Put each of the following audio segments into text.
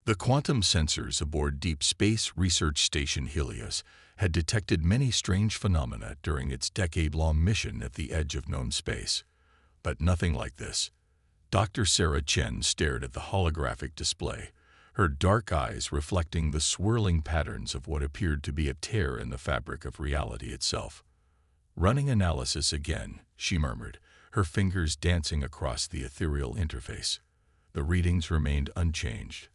The quantum sensors aboard Deep Space Research Station Helios had detected many strange phenomena during its decade-long mission at the edge of known space. But nothing like this. Dr. Sarah Chen stared at the holographic display, her dark eyes reflecting the swirling patterns of what appeared to be a tear in the fabric of reality itself. "Running analysis again," she murmured, her fingers dancing across the ethereal interface. The readings remained unchanged.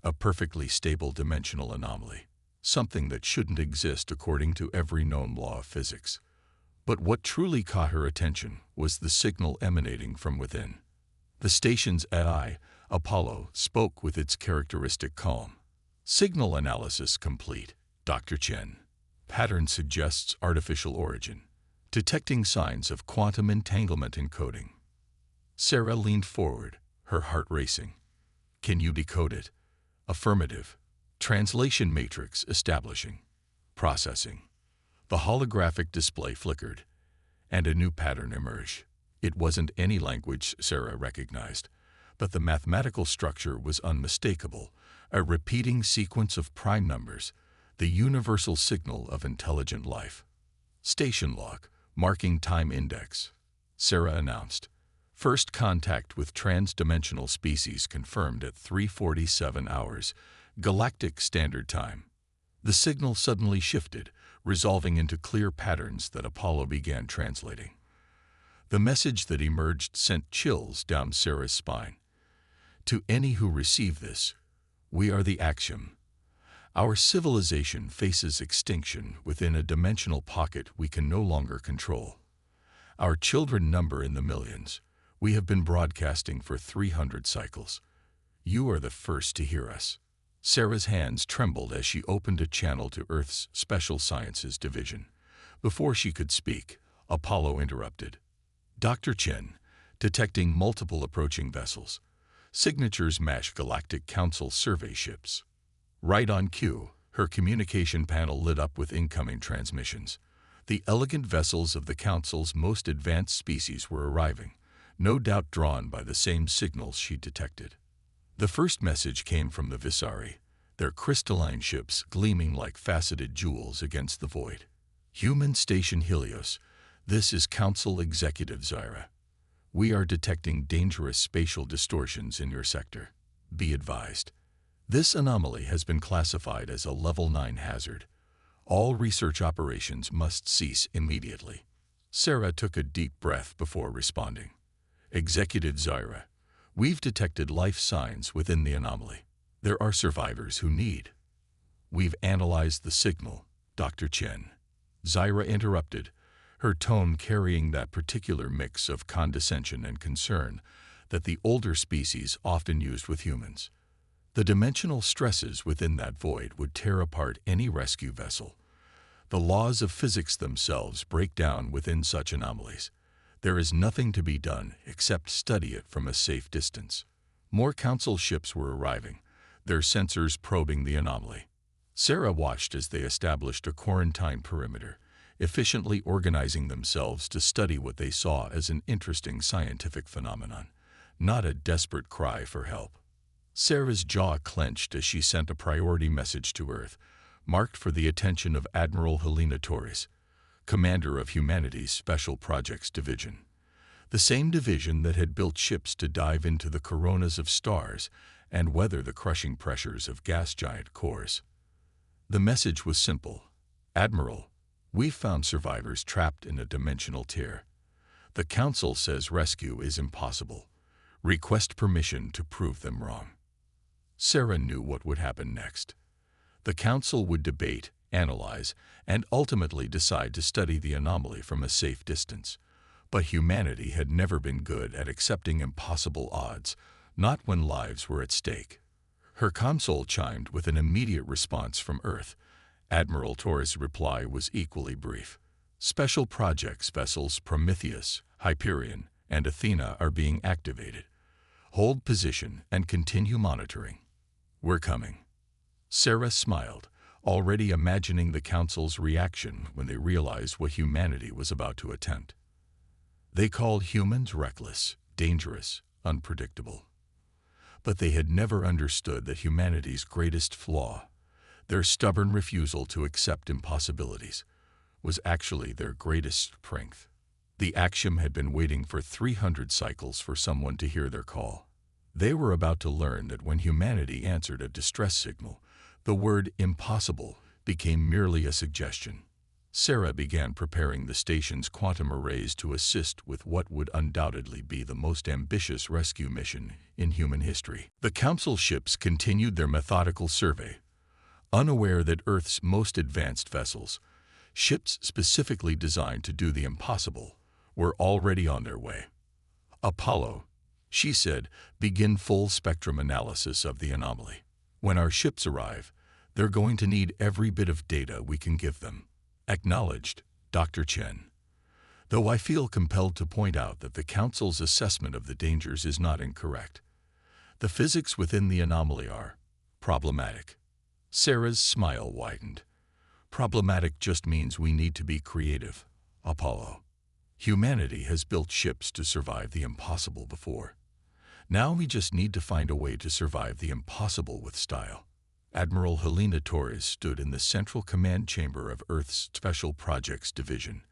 A perfectly stable dimensional anomaly, something that shouldn't exist according to every known law of physics. But what truly caught her attention was the signal emanating from within. The station's AI, Apollo, spoke with its characteristic calm. "Signal analysis complete, Dr. Chen. Pattern suggests artificial origin, detecting signs of quantum entanglement encoding." Sarah leaned forward, her heart racing. "Can you decode it?" "Affirmative. Translation matrix establishing. Processing." The holographic display flickered, and a new pattern emerged. It wasn't any language Sarah recognized, but the mathematical structure was unmistakable, a repeating sequence of prime numbers, the universal signal of intelligent life. "Station log, marking time index," Sarah announced. "First contact with trans-dimensional species confirmed at 3:47 hours, Galactic Standard Time." The signal suddenly shifted, resolving into clear patterns that Apollo began translating. The message that emerged sent chills down Sarah's spine. "To any who receive this, we are the axiom. Our civilization faces extinction within a dimensional pocket we can no longer control. Our children number in the millions. We have been broadcasting for 300 cycles. You are the first to hear us." Sarah's hands trembled as she opened a channel to Earth's Special Sciences Division. Before she could speak, Apollo interrupted. "Dr. Chen, detecting multiple approaching vessels. Signatures match Galactic Council survey ships." Right on cue, her communication panel lit up with incoming transmissions. The elegant vessels of the Council's most advanced species were arriving, no doubt drawn by the same signals she detected. The first message came from the Visari, their crystalline ships gleaming like faceted jewels against the void. "Human Station Helios, this is Council Executive Zyra. We are detecting dangerous spatial distortions in your sector. Be advised. This anomaly has been classified as a Level 9 hazard. All research operations must cease immediately." Sarah took a deep breath before responding. "Executive Zyra, we've detected life signs within the anomaly. There are survivors who need." "We've analyzed the signal, Dr. Chen," Zyra interrupted, her tone carrying that particular mix of condescension and concern that the older species often used with humans. The dimensional stresses within that void would tear apart any rescue vessel. The laws of physics themselves break down within such anomalies. There is nothing to be done except study it from a safe distance. More Council ships were arriving, their sensors probing the anomaly. Sarah watched as they established a quarantine perimeter, efficiently organizing themselves to study what they saw as an interesting scientific phenomenon, not a desperate cry for help. Sarah's jaw clenched as she sent a priority message to Earth, marked for the attention of Admiral Helena Torres, commander of Humanity's Special Projects Division, the same division that had built ships to dive into the coronas of stars and weather the crushing pressures of gas giant cores. The message was simple. "Admiral, we've found survivors trapped in a dimensional tear. The Council says rescue is impossible. Request permission to prove them wrong." Sarah knew what would happen next. The Council would debate, analyze, and ultimately decide to study the anomaly from a safe distance. But humanity had never been good at accepting impossible odds, not when lives were at stake. Her console chimed with an immediate response from Earth. Admiral Torres' reply was equally brief. "Special projects vessels Prometheus, Hyperion, and Athena are being activated. Hold position and continue monitoring. We're coming." Sarah smiled, already imagining the Council's reaction when they realized what humanity was about to attempt. They called humans reckless, dangerous, unpredictable. But they had never understood that humanity's greatest flaw, their stubborn refusal to accept impossibilities, was actually their greatest strength. The Axiom had been waiting for 300 cycles for someone to hear their call. They were about to learn that when humanity answered a distress signal, the word impossible became merely a suggestion. Sarah began preparing the station's quantum arrays to assist with what would undoubtedly be the most ambitious rescue mission in human history. The Council ships continued their methodical survey, unaware that Earth's most advanced vessels, ships specifically designed to do the impossible, were already on their way. Apollo, she said, begin full spectrum analysis of the anomaly. When our ships arrive, they're going to need every bit of data we can give them. Acknowledged, Dr. Chen. Though I feel compelled to point out that the Council's assessment of the dangers is not incorrect. The physics within the anomaly are problematic. Sarah's smile widened. Problematic just means we need to be creative, Apollo. Humanity has built ships to survive the impossible before. Now we just need to find a way to survive the impossible with style. Admiral Helena Torres stood in the central command chamber of Earth's Special Projects Division,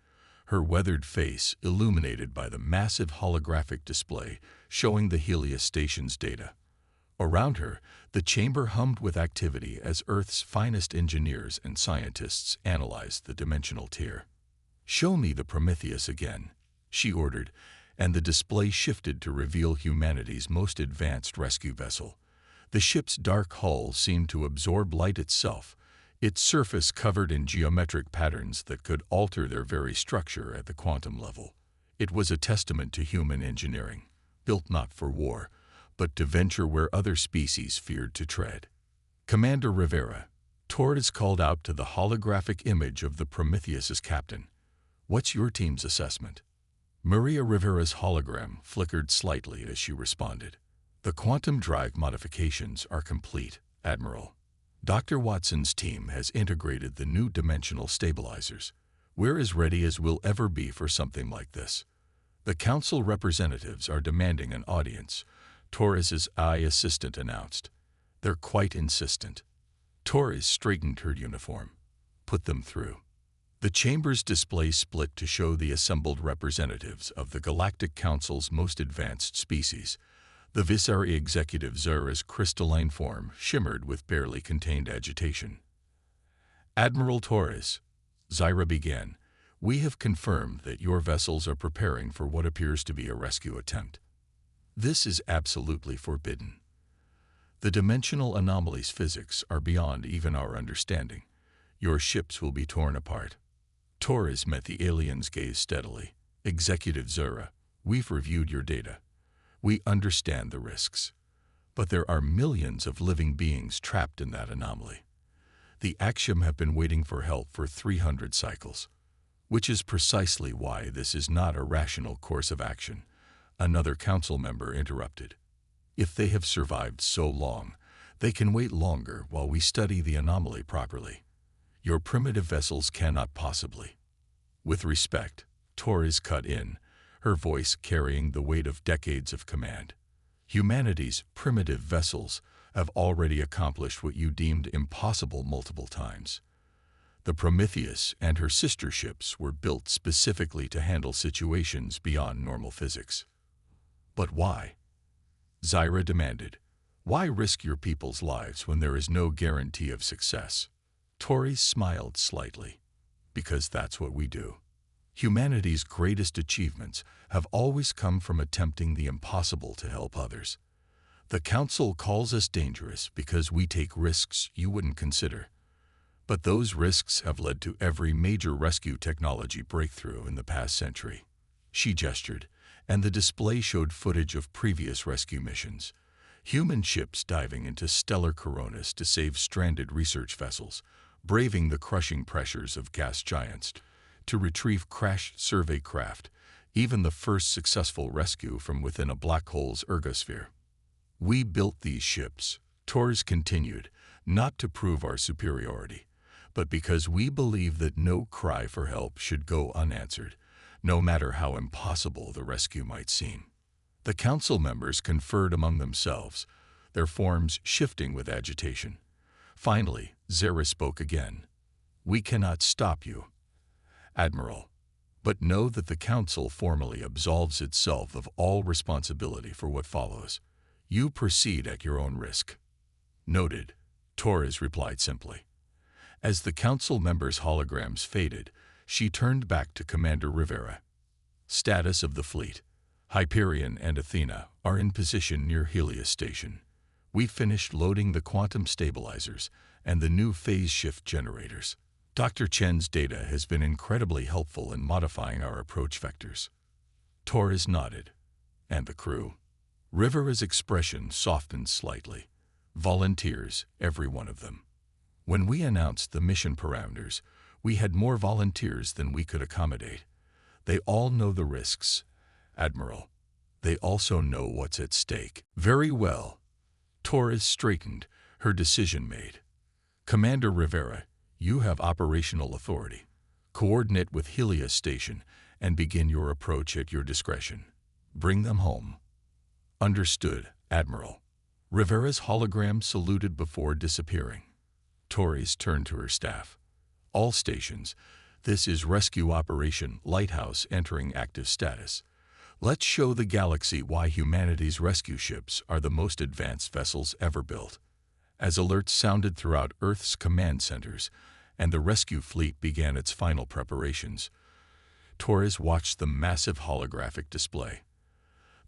her weathered face illuminated by the massive holographic display showing the Helios station's data. Around her, the chamber hummed with activity as Earth's finest engineers and scientists analyzed the dimensional tier. "Show me the Prometheus again," she ordered, and the display shifted to reveal humanity's most advanced rescue vessel. The ship's dark hull seemed to absorb light itself, its surface covered in geometric patterns that could alter their very structure at the quantum level. It was a testament to human engineering, built not for war, but to venture where other species feared to tread. Commander Rivera, Torres called out to the holographic image of the Prometheus's captain. "What's your team's assessment?" Maria Rivera's hologram flickered slightly as she responded. "The quantum drive modifications are complete, Admiral. Dr. Watson's team has integrated the new dimensional stabilizers. We're as ready as we'll ever be for something like this. The Council representatives are demanding an audience," Torres's eye assistant announced. "They're quite insistent." Torres straightened her uniform. "Put them through." The chamber's display split to show the assembled representatives of the Galactic Council's most advanced species. The Visari executive Zura's crystalline form shimmered with barely contained agitation. "Admiral Torres," Zyra began, "we have confirmed that your vessels are preparing for what appears to be a rescue attempt. This is absolutely forbidden. The dimensional anomalies physics are beyond even our understanding. Your ships will be torn apart." Torres met the alien's gaze steadily. "Executive Zura, we've reviewed your data. We understand the risks. But there are millions of living beings trapped in that anomaly. The Axiom have been waiting for help for 300 cycles, which is precisely why this is not a rational course of action," another council member interrupted. "If they have survived so long, they can wait longer while we study the anomaly properly. Your primitive vessels cannot possibly." "With respect," Torres cut in, her voice carrying the weight of decades of command. "Humanity's primitive vessels have already accomplished what you deemed impossible multiple times. The Prometheus and her sister ships were built specifically to handle situations beyond normal physics." "But why?" Zyra demanded. "Why risk your people's lives when there is no guarantee of success?" Torres smiled slightly. "Because that's what we do. Humanity's greatest achievements have always come from attempting the impossible to help others. The Council calls us dangerous because we take risks you wouldn't consider. But those risks have led to every major rescue technology breakthrough in the past century." She gestured, and the display showed footage of previous rescue missions. Human ships diving into stellar coronas to save stranded research vessels, braving the crushing pressures of gas giants to retrieve crashed survey craft, even the first successful rescue from within a black hole's ergosphere. "We built these ships," Torres continued, "not to prove our superiority, but because we believe that no cry for help should go unanswered, no matter how impossible the rescue might seem." The council members conferred among themselves, their forms shifting with agitation. Finally, Zara spoke again. "We cannot stop you, Admiral, but know that the Council formally absolves itself of all responsibility for what follows. You proceed at your own risk." "Noted," Torres replied simply. As the Council members' holograms faded, she turned back to Commander Rivera. "Status of the fleet. Hyperion and Athena are in position near Helios Station. We finished loading the quantum stabilizers and the new phase shift generators. Dr. Chen's data has been incredibly helpful in modifying our approach vectors." Torres nodded. "And the crew?" Rivera's expression softened slightly. "Volunteers, every one of them. When we announced the mission parameters, we had more volunteers than we could accommodate. They all know the risks, Admiral. They also know what's at stake." "Very well." Torres straightened, her decision made. "Commander Rivera, you have operational authority. Coordinate with Helios Station and begin your approach at your discretion. Bring them home." "Understood, Admiral." Rivera's hologram saluted before disappearing. Torres turned to her staff. "All stations, this is Rescue Operation Lighthouse entering active status. Let's show the galaxy why humanity's rescue ships are the most advanced vessels ever built." As alerts sounded throughout Earth's command centers and the rescue fleet began its final preparations, Torres watched the massive holographic display.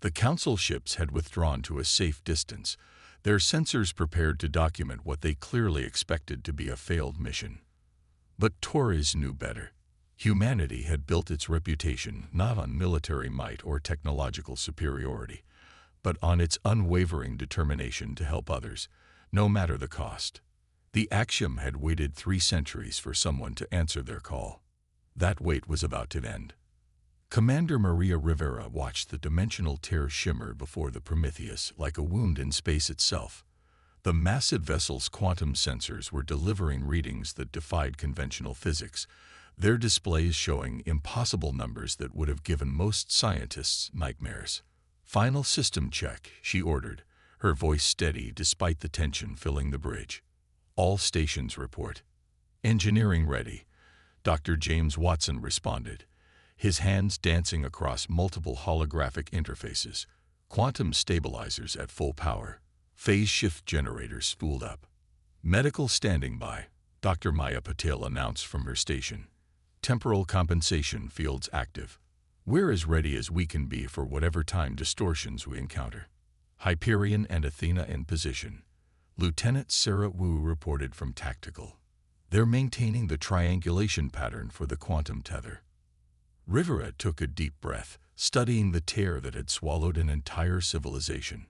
The Council ships had withdrawn to a safe distance, their sensors prepared to document what they clearly expected to be a failed mission. But Torres knew better. Humanity had built its reputation not on military might or technological superiority, but on its unwavering determination to help others, no matter the cost. The Axiom had waited 3 centuries for someone to answer their call. That wait was about to end. Commander Maria Rivera watched the dimensional tear shimmer before the Prometheus like a wound in space itself. The massive vessel's quantum sensors were delivering readings that defied conventional physics, their displays showing impossible numbers that would have given most scientists nightmares. "Final system check," she ordered, her voice steady despite the tension filling the bridge. "All stations report." "Engineering ready," Dr. James Watson responded, his hands dancing across multiple holographic interfaces. "Quantum stabilizers at full power. Phase shift generators spooled up." "Medical standing by," Dr. Maya Patel announced from her station. "Temporal compensation fields active. We're as ready as we can be for whatever time distortions we encounter." Hyperion and Athena in position. Lieutenant Sarah Wu reported from Tactical. "They're maintaining the triangulation pattern for the quantum tether." Rivera took a deep breath, studying the tear that had swallowed an entire civilization.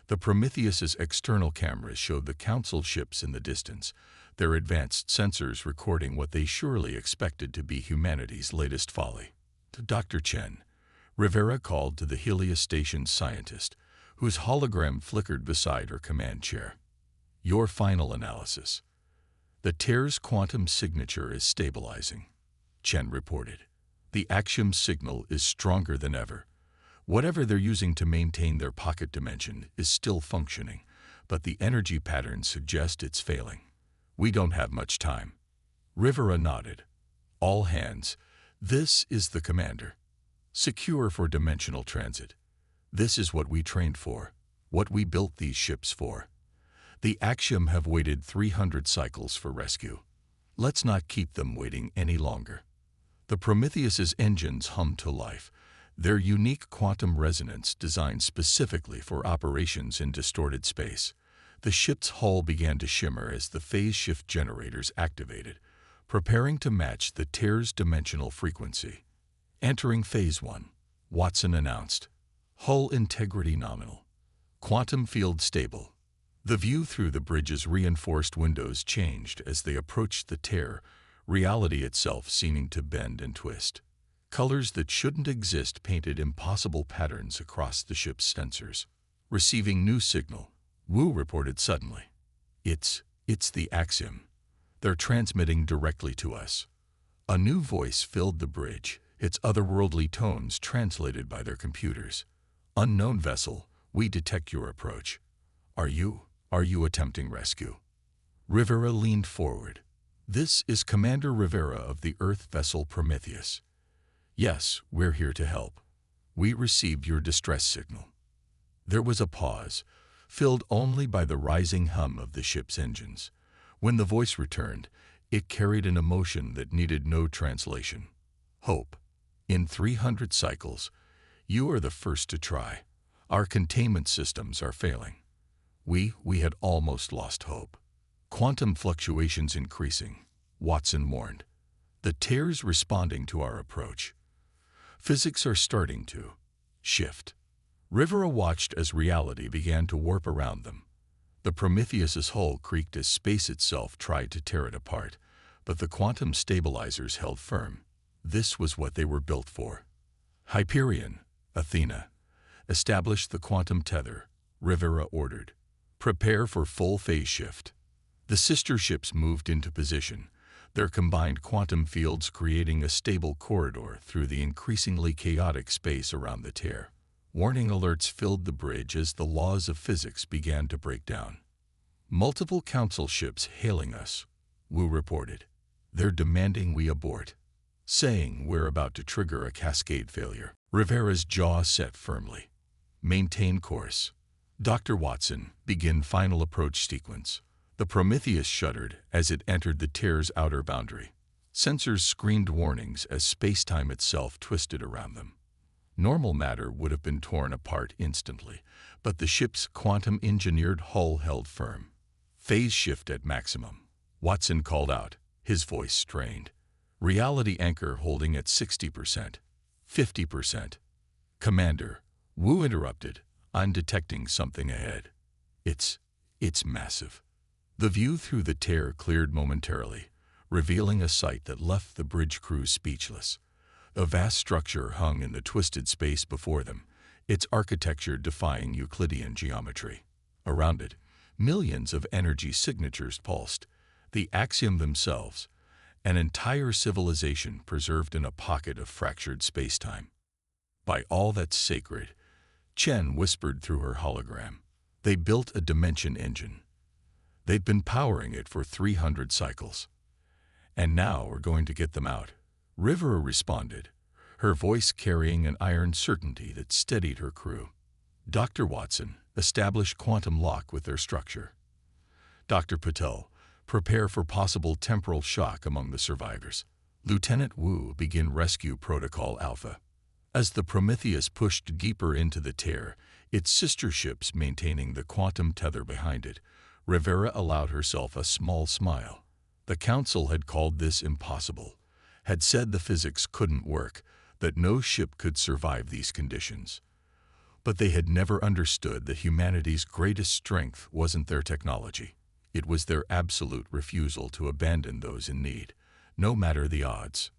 The Prometheus's external cameras showed the Council ships in the distance, their advanced sensors recording what they surely expected to be humanity's latest folly. To Dr. Chen, Rivera called to the Helios Station scientist, whose hologram flickered beside her command chair. "Your final analysis." "The tear's quantum signature is stabilizing," Chen reported. "The Axiom signal is stronger than ever. Whatever they're using to maintain their pocket dimension is still functioning, but the energy patterns suggest it's failing. We don't have much time." Rivera nodded. "All hands, this is the commander. Secure for dimensional transit. This is what we trained for, what we built these ships for. The Axiom have waited 300 cycles for rescue. Let's not keep them waiting any longer." The Prometheus's engines hummed to life, their unique quantum resonance designed specifically for operations in distorted space. The ship's hull began to shimmer as the phase shift generators activated, preparing to match the tear's dimensional frequency. "Entering Phase 1, Watson announced. "Hull integrity nominal. Quantum field stable." The view through the bridge's reinforced windows changed as they approached the tear, reality itself seeming to bend and twist. Colors that shouldn't exist painted impossible patterns across the ship's sensors. "Receiving new signal," Wu reported suddenly. It's the Axiom. They're transmitting directly to us." A new voice filled the bridge, its otherworldly tones translated by their computers. "Unknown vessel, we detect your approach. Are you attempting rescue?" Rivera leaned forward. "This is Commander Rivera of the Earth vessel Prometheus. Yes, we're here to help. We received your distress signal." There was a pause, filled only by the rising hum of the ship's engines. When the voice returned, it carried an emotion that needed no translation. "Hope. In 300 cycles, you are the first to try. Our containment systems are failing. We had almost lost hope." "Quantum fluctuations increasing," Watson warned. "The tears responding to our approach. Physics are starting to shift." Rivera watched as reality began to warp around them. The Prometheus's hull creaked as space itself tried to tear it apart, but the quantum stabilizers held firm. This was what they were built for. "Hyperion, Athena, establish the quantum tether," Rivera ordered. "Prepare for full phase shift." The sister ships moved into position, their combined quantum fields creating a stable corridor through the increasingly chaotic space around the tear. Warning alerts filled the bridge as the laws of physics began to break down. "Multiple council ships hailing us," Wu reported. "They're demanding we abort, saying we're about to trigger a cascade failure." Rivera's jaw set firmly. "Maintain course. Dr. Watson, begin final approach sequence." The Prometheus shuddered as it entered the tear's outer boundary. Sensors screamed warnings as space-time itself twisted around them. Normal matter would have been torn apart instantly, but the ship's quantum-engineered hull held firm. "Phase shift at maximum," Watson called out, his voice strained. "Reality anchor holding at 60%, 50%. "Commander," Wu interrupted, "I'm detecting something ahead. It's massive." The view through the tear cleared momentarily, revealing a sight that left the bridge crew speechless. A vast structure hung in the twisted space before them, its architecture defying Euclidean geometry. Around it, millions of energy signatures pulsed, the axiom themselves, an entire civilization preserved in a pocket of fractured spacetime. "By all that's sacred," Chen whispered through her hologram, "they built a dimension engine. They'd been powering it for 300 cycles. And now we're going to get them out." Rivera responded, her voice carrying an iron certainty that steadied her crew. "Dr. Watson, establish quantum lock with their structure. Dr. Patel, prepare for possible temporal shock among the survivors. Lieutenant Wu, begin rescue protocol Alpha." As the Prometheus pushed deeper into the tear, its sister ships maintaining the quantum tether behind it, Rivera allowed herself a small smile. The Council had called this impossible, had said the physics couldn't work, that no ship could survive these conditions. But they had never understood that humanity's greatest strength wasn't their technology. It was their absolute refusal to abandon those in need, no matter the odds.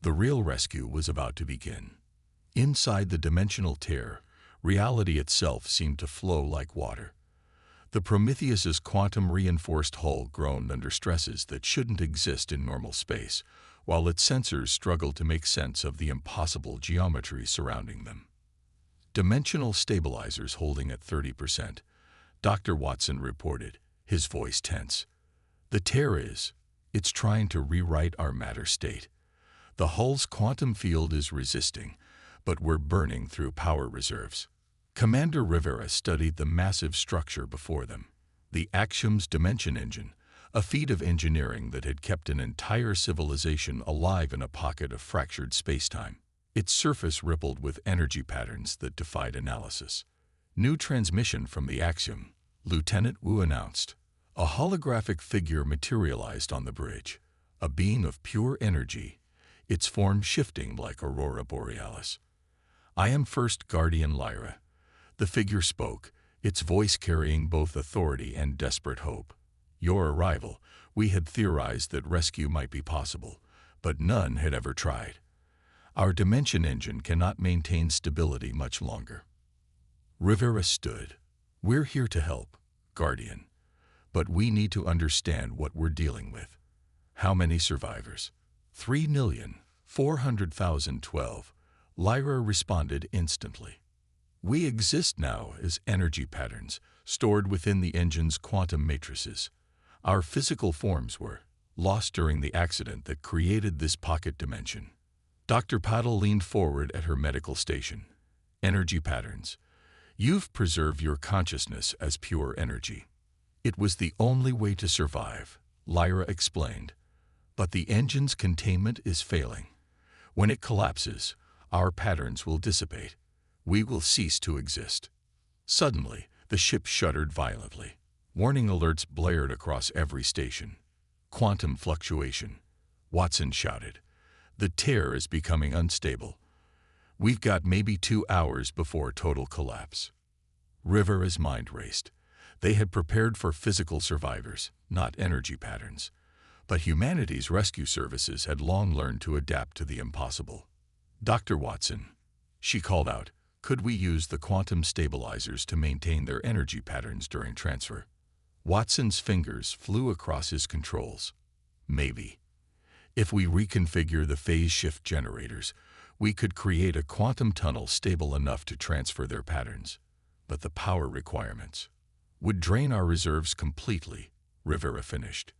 The real rescue was about to begin. Inside the dimensional tear, reality itself seemed to flow like water. The Prometheus's quantum-reinforced hull groaned under stresses that shouldn't exist in normal space, while its sensors struggled to make sense of the impossible geometry surrounding them. "Dimensional stabilizers holding at 30%, Dr. Watson reported, his voice tense. "The tear it's trying to rewrite our matter state. The hull's quantum field is resisting, but we're burning through power reserves." Commander Rivera studied the massive structure before them. The Axiom's dimension engine, a feat of engineering that had kept an entire civilization alive in a pocket of fractured spacetime. Its surface rippled with energy patterns that defied analysis. "New transmission from the Axiom," Lieutenant Wu announced. A holographic figure materialized on the bridge, a being of pure energy, its form shifting like Aurora Borealis. "I am First Guardian Lyra." The figure spoke, its voice carrying both authority and desperate hope. "Your arrival, we had theorized that rescue might be possible, but none had ever tried. Our dimension engine cannot maintain stability much longer." Rivera stood. "We're here to help, Guardian, but we need to understand what we're dealing with. How many survivors?" 3,400,012. Lyra responded instantly. "We exist now as energy patterns, stored within the engine's quantum matrices. Our physical forms were lost during the accident that created this pocket dimension. Dr. Paddle leaned forward at her medical station. Energy patterns. You've preserved your consciousness as pure energy. It was the only way to survive, Lyra explained. But the engine's containment is failing. When it collapses, our patterns will dissipate. We will cease to exist. Suddenly, the ship shuddered violently. Warning alerts blared across every station. Quantum fluctuation. Watson shouted. The tear is becoming unstable. We've got maybe 2 hours before total collapse. Rivera's mind raced. They had prepared for physical survivors, not energy patterns. But humanity's rescue services had long learned to adapt to the impossible. Dr. Watson, she called out, could we use the quantum stabilizers to maintain their energy patterns during transfer? Watson's fingers flew across his controls. Maybe. If we reconfigure the phase shift generators, we could create a quantum tunnel stable enough to transfer their patterns. But the power requirements would drain our reserves completely, Rivera finished,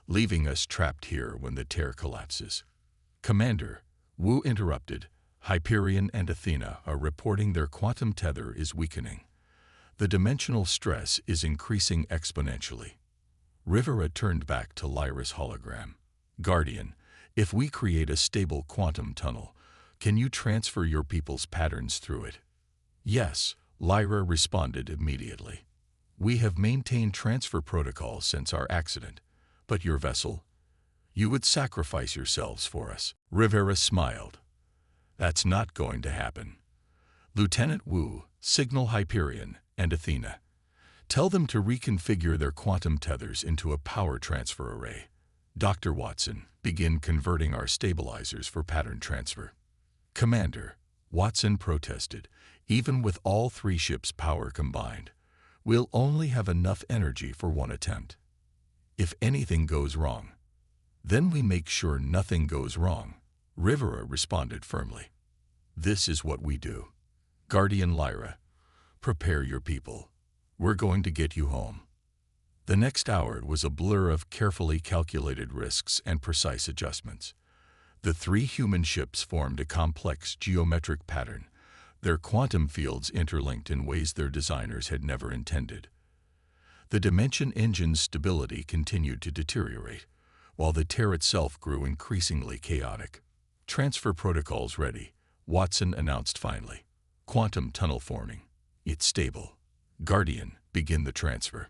leaving us trapped here when the tear collapses. Commander, Wu interrupted, Hyperion and Athena are reporting their quantum tether is weakening. The dimensional stress is increasing exponentially. Rivera turned back to Lyra's hologram. Guardian, if we create a stable quantum tunnel, can you transfer your people's patterns through it? Yes, Lyra responded immediately. We have maintained transfer protocols since our accident. But your vessel? You would sacrifice yourselves for us. Rivera smiled. That's not going to happen. Lieutenant Wu, signal Hyperion and Athena. Tell them to reconfigure their quantum tethers into a power transfer array. Dr. Watson, begin converting our stabilizers for pattern transfer. Commander, Watson protested, even with all 3 ships' power combined, we'll only have enough energy for one attempt. If anything goes wrong, then we make sure nothing goes wrong, Rivera responded firmly. This is what we do. Guardian Lyra, prepare your people. We're going to get you home. The next hour was a blur of carefully calculated risks and precise adjustments. The 3 human ships formed a complex geometric pattern, their quantum fields interlinked in ways their designers had never intended. The Dimension engine's stability continued to deteriorate, while the tear itself grew increasingly chaotic. Transfer protocols ready, Watson announced finally. Quantum tunnel forming. It's stable. Guardian, begin the transfer.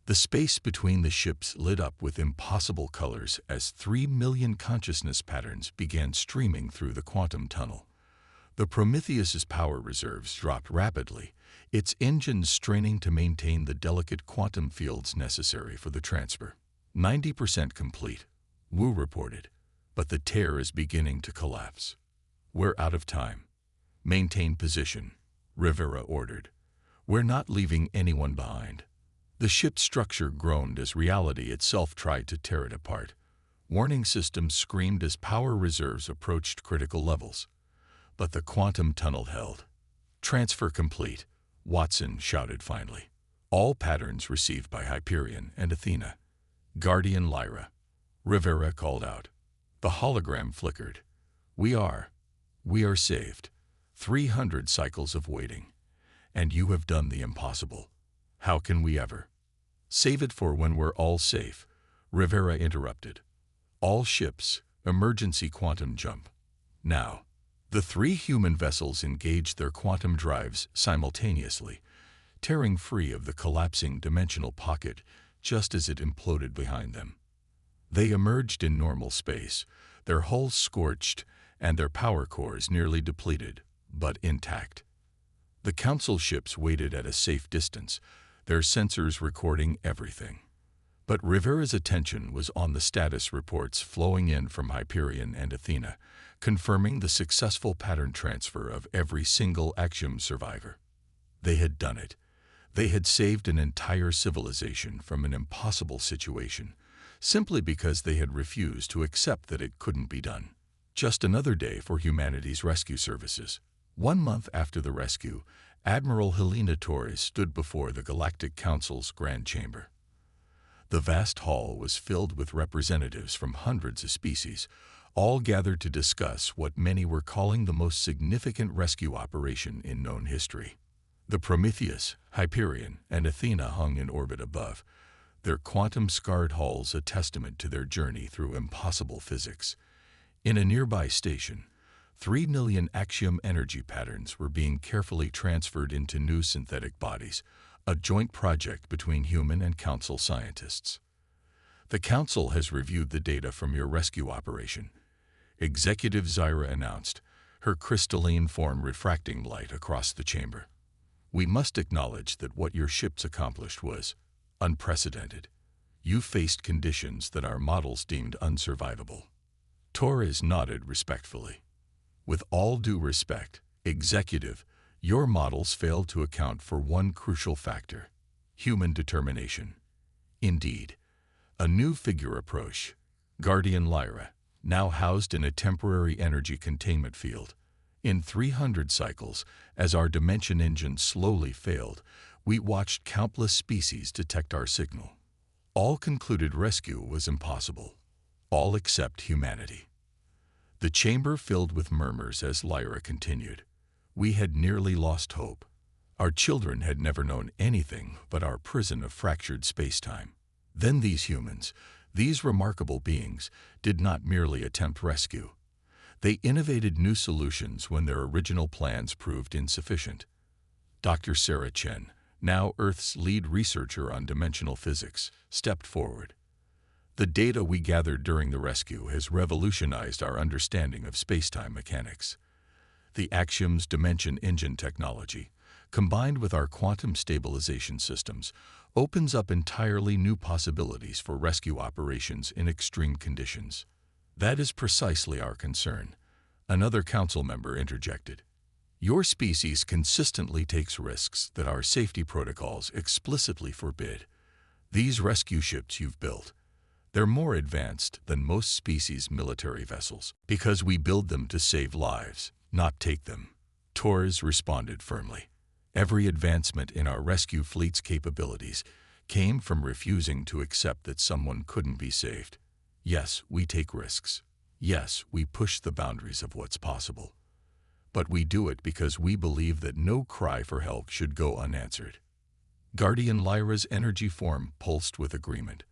The space between the ships lit up with impossible colors as 3 million consciousness patterns began streaming through the quantum tunnel. The Prometheus's power reserves dropped rapidly, its engines straining to maintain the delicate quantum fields necessary for the transfer. 90% complete, Wu reported, but the tear is beginning to collapse. We're out of time. Maintain position, Rivera ordered. We're not leaving anyone behind. The ship's structure groaned as reality itself tried to tear it apart. Warning systems screamed as power reserves approached critical levels. But the quantum tunnel held. Transfer complete, Watson shouted finally. All patterns received by Hyperion and Athena. Guardian Lyra, Rivera called out. The hologram flickered. We are saved. 300 cycles of waiting. And you have done the impossible. How can we ever? Save it for when we're all safe, Rivera interrupted. All ships, emergency quantum jump. Now. The 3 human vessels engaged their quantum drives simultaneously, tearing free of the collapsing dimensional pocket just as it imploded behind them. They emerged in normal space, their hulls scorched and their power cores nearly depleted, but intact. The Council ships waited at a safe distance, their sensors recording everything. But Rivera's attention was on the status reports flowing in from Hyperion and Athena, confirming the successful pattern transfer of every single Axiom survivor. They had done it. They had saved an entire civilization from an impossible situation, simply because they had refused to accept that it couldn't be done. Just another day for humanity's rescue services. 1 month after the rescue, Admiral Helena Torres stood before the Galactic Council's Grand Chamber. The vast hall was filled with representatives from hundreds of species, all gathered to discuss what many were calling the most significant rescue operation in known history. The Prometheus, Hyperion, and Athena hung in orbit above, their quantum-scarred hulls a testament to their journey through impossible physics. In a nearby station, 3 million axiom energy patterns were being carefully transferred into new synthetic bodies, a joint project between human and council scientists. The council has reviewed the data from your rescue operation, Executive Zyra announced, her crystalline form refracting light across the chamber. We must acknowledge that what your ships accomplished was unprecedented. You faced conditions that our models deemed unsurvivable. Torres nodded respectfully. With all due respect, Executive, your models failed to account for one crucial factor: human determination. Indeed, a new figure approached, Guardian Lyra, now housed in a temporary energy containment field. In 300 cycles, as our dimension engine slowly failed, we watched countless species detect our signal. All concluded rescue was impossible, all except humanity. The chamber filled with murmurs as Lyra continued. We had nearly lost hope. Our children had never known anything but our prison of fractured space-time. Then these humans, these remarkable beings, did not merely attempt rescue. They innovated new solutions when their original plans proved insufficient. Dr. Sarah Chen, now Earth's lead researcher on dimensional physics, stepped forward. The data we gathered during the rescue has revolutionized our understanding of space-time mechanics. The Axiom's dimension engine technology, combined with our quantum stabilization systems, opens up entirely new possibilities for rescue operations in extreme conditions. That is precisely our concern, another council member interjected. Your species consistently takes risks that our safety protocols explicitly forbid. These rescue ships you've built, they're more advanced than most species' military vessels because we build them to save lives, not take them. Torres responded firmly. Every advancement in our rescue fleet's capabilities came from refusing to accept that someone couldn't be saved. Yes, we take risks. Yes, we push the boundaries of what's possible. But we do it because we believe that no cry for help should go unanswered. Guardian Lyra's energy form pulsed with agreement.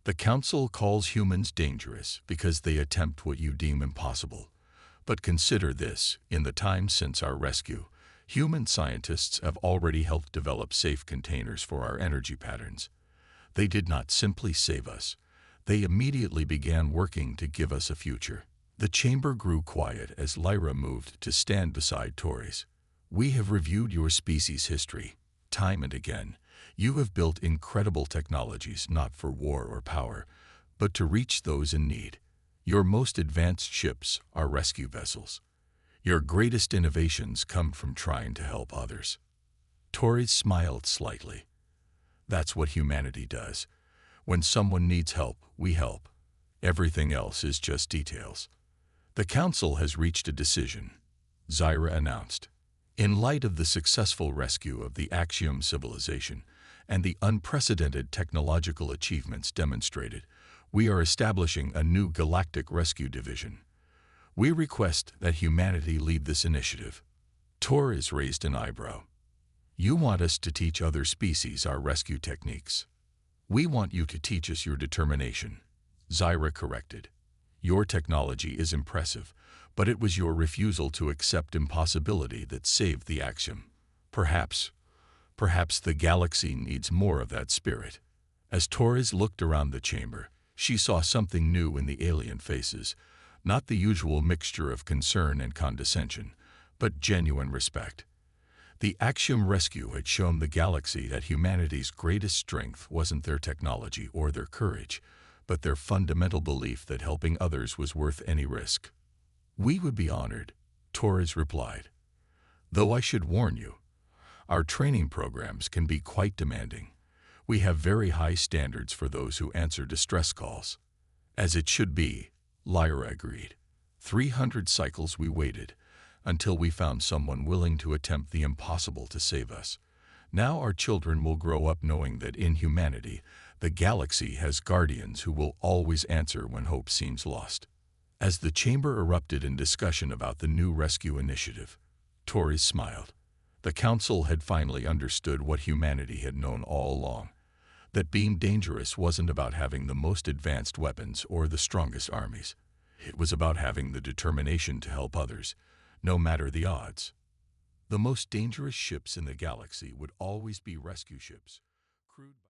The Council calls humans dangerous because they attempt what you deem impossible. But consider this: in the time since our rescue, human scientists have already helped develop safe containers for our energy patterns. They did not simply save us. They immediately began working to give us a future. The chamber grew quiet as Lyra moved to stand beside Torres. We have reviewed your species' history. Time and again, you have built incredible technologies not for war or power, but to reach those in need. Your most advanced ships are rescue vessels. Your greatest innovations come from trying to help others. Torres smiled slightly. That's what humanity does. When someone needs help, we help. Everything else is just details. The Council has reached a decision, Zyra announced. In light of the successful rescue of the Axiom civilization and the unprecedented technological achievements demonstrated, we are establishing a new Galactic Rescue Division. We request that humanity lead this initiative. Torres raised an eyebrow. You want us to teach other species our rescue techniques. We want you to teach us your determination, Zyra corrected. Your technology is impressive, but it was your refusal to accept impossibility that saved the Axiom. Perhaps the galaxy needs more of that spirit. As Torres looked around the chamber, she saw something new in the alien faces, not the usual mixture of concern and condescension, but genuine respect. The Axiom rescue had shown the galaxy that humanity's greatest strength wasn't their technology or their courage, but their fundamental belief that helping others was worth any risk. We would be honored, Torres replied. Though I should warn you, our training programs can be quite demanding. We have very high standards for those who answer distress calls. As it should be, Lyra agreed. 300 cycles we waited. until we found someone willing to attempt the impossible to save us. Now our children will grow up knowing that in humanity, the galaxy has guardians who will always answer when hope seems lost. As the chamber erupted in discussion about the new rescue initiative, Torres smiled. The council had finally understood what humanity had known all along. That being dangerous wasn't about having the most advanced weapons or the strongest armies. It was about having the determination to help others, no matter the odds. The most dangerous ships in the galaxy would always be rescue ships, crewed by